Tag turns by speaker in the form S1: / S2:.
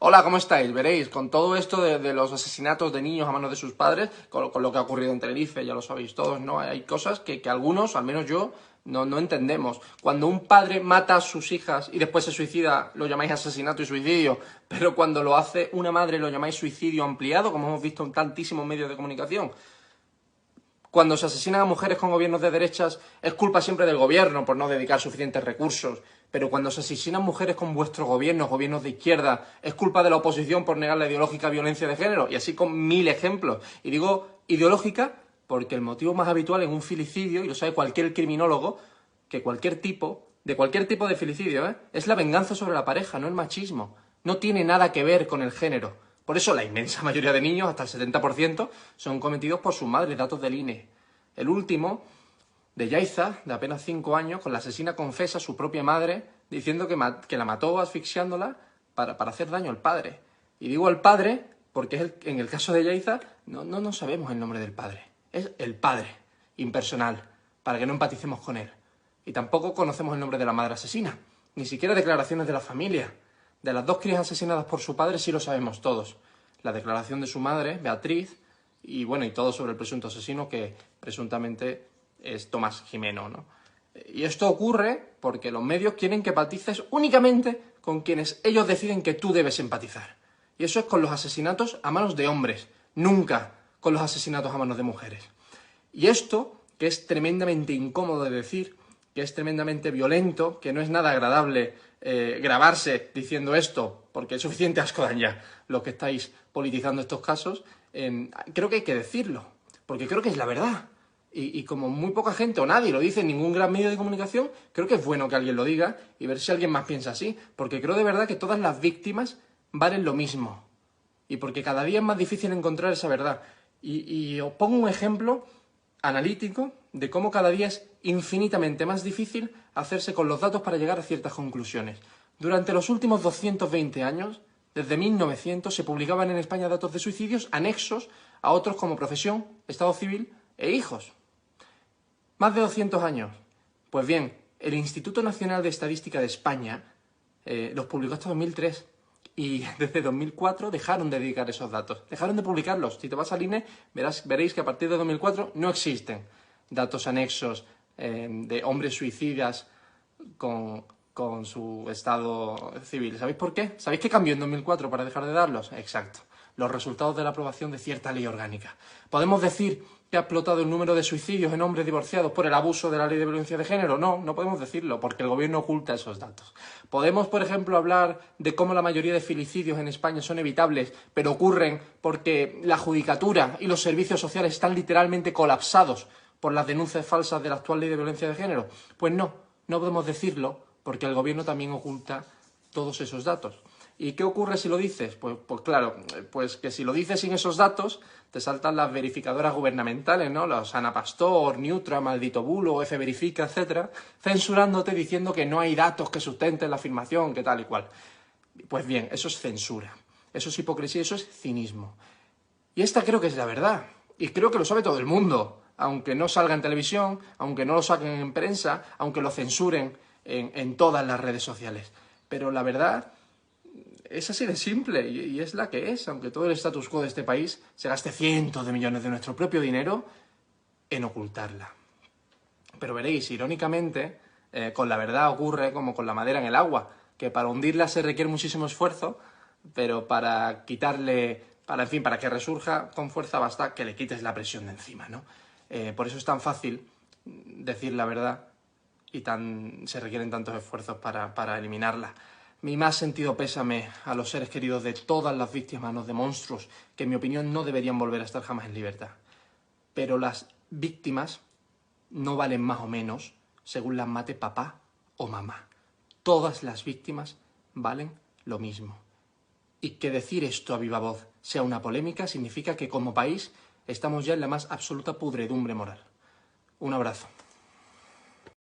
S1: Hola, ¿cómo estáis? Veréis, con todo esto de los asesinatos de niños a manos de sus padres, con lo que ha ocurrido en Tenerife, ya lo sabéis todos, ¿no? Hay cosas que algunos, al menos yo, no entendemos. Cuando un padre mata a sus hijas y después se suicida, lo llamáis asesinato y suicidio, pero cuando lo hace una madre lo llamáis suicidio ampliado, como hemos visto en tantísimos medios de comunicación. Cuando se asesinan a mujeres con gobiernos de derechas es culpa siempre del gobierno por no dedicar suficientes recursos. Pero cuando se asesinan mujeres con vuestros gobiernos, gobiernos de izquierda, es culpa de la oposición por negar la ideológica violencia de género. Y así con 1000 ejemplos. Y digo ideológica porque el motivo más habitual en un filicidio, y lo sabe cualquier criminólogo, que de cualquier tipo de filicidio, es la venganza sobre la pareja, no el machismo. No tiene nada que ver con el género. Por eso la inmensa mayoría de niños, hasta el 70%, son cometidos por sus madres, datos del INE. El último, de Yaiza, de apenas 5 años, con la asesina confesa a su propia madre, diciendo que la mató asfixiándola para hacer daño al padre. Y digo al padre porque en el caso de Yaiza no sabemos el nombre del padre. Es el padre, impersonal, para que no empaticemos con él. Y tampoco conocemos el nombre de la madre asesina, ni siquiera declaraciones de la familia. De las 2 crías asesinadas por su padre sí lo sabemos todos. La declaración de su madre, Beatriz, y bueno, y todo sobre el presunto asesino que presuntamente es Tomás Jimeno, ¿no? Y esto ocurre porque los medios quieren que empatices únicamente con quienes ellos deciden que tú debes empatizar. Y eso es con los asesinatos a manos de hombres, nunca con los asesinatos a manos de mujeres. Y esto, que es tremendamente incómodo de decir, que es tremendamente violento, que no es nada agradable grabarse diciendo esto, porque es suficiente asco dan ya lo que estáis politizando estos casos, creo que hay que decirlo, porque creo que es la verdad. Y como muy poca gente o nadie lo dice en ningún gran medio de comunicación, creo que es bueno que alguien lo diga y ver si alguien más piensa así, porque creo de verdad que todas las víctimas valen lo mismo. Y porque cada día es más difícil encontrar esa verdad. Y os pongo un ejemplo analítico de cómo cada día es infinitamente más difícil hacerse con los datos para llegar a ciertas conclusiones. Durante los últimos 220 años, desde 1900, se publicaban en España datos de suicidios anexos a otros como profesión, estado civil e hijos. Más de 200 años. Pues bien, el Instituto Nacional de Estadística de España los publicó hasta 2003. Y desde 2004 dejaron de dedicar esos datos, dejaron de publicarlos. Si te vas al INE, veréis que a partir de 2004 no existen datos anexos de hombres suicidas con su estado civil. ¿Sabéis por qué? ¿Sabéis qué cambió en 2004 para dejar de darlos? Exacto. Los resultados de la aprobación de cierta ley orgánica. ¿Podemos decir que ha explotado el número de suicidios en hombres divorciados por el abuso de la ley de violencia de género? No, no podemos decirlo, porque el gobierno oculta esos datos. ¿Podemos, por ejemplo, hablar de cómo la mayoría de filicidios en España son evitables, pero ocurren porque la judicatura y los servicios sociales están literalmente colapsados por las denuncias falsas de la actual ley de violencia de género? Pues no podemos decirlo, porque el gobierno también oculta todos esos datos. ¿Y qué ocurre si lo dices? Pues claro, pues que si lo dices sin esos datos, te saltan las verificadoras gubernamentales, ¿no? Los Ana Pastor, Neutra, Maldito Bulo, F Verifica, etcétera, censurándote diciendo que no hay datos que sustenten la afirmación, que tal y cual. Pues bien, eso es censura, eso es hipocresía, eso es cinismo. Y esta creo que es la verdad, y creo que lo sabe todo el mundo, aunque no salga en televisión, aunque no lo saquen en prensa, aunque lo censuren en todas las redes sociales. Pero la verdad es así de simple y es la que es, aunque todo el status quo de este país se gaste cientos de millones de nuestro propio dinero en ocultarla. Pero veréis, irónicamente, con la verdad ocurre como con la madera en el agua, que para hundirla se requiere muchísimo esfuerzo, pero para para que resurja con fuerza basta que le quites la presión de encima, ¿no? Por eso es tan fácil decir la verdad y se requieren tantos esfuerzos para eliminarla. Mi más sentido pésame a los seres queridos de todas las víctimas de monstruos que en mi opinión no deberían volver a estar jamás en libertad. Pero las víctimas no valen más o menos según las mate papá o mamá. Todas las víctimas valen lo mismo. Y que decir esto a viva voz sea una polémica significa que como país estamos ya en la más absoluta pudredumbre moral. Un abrazo.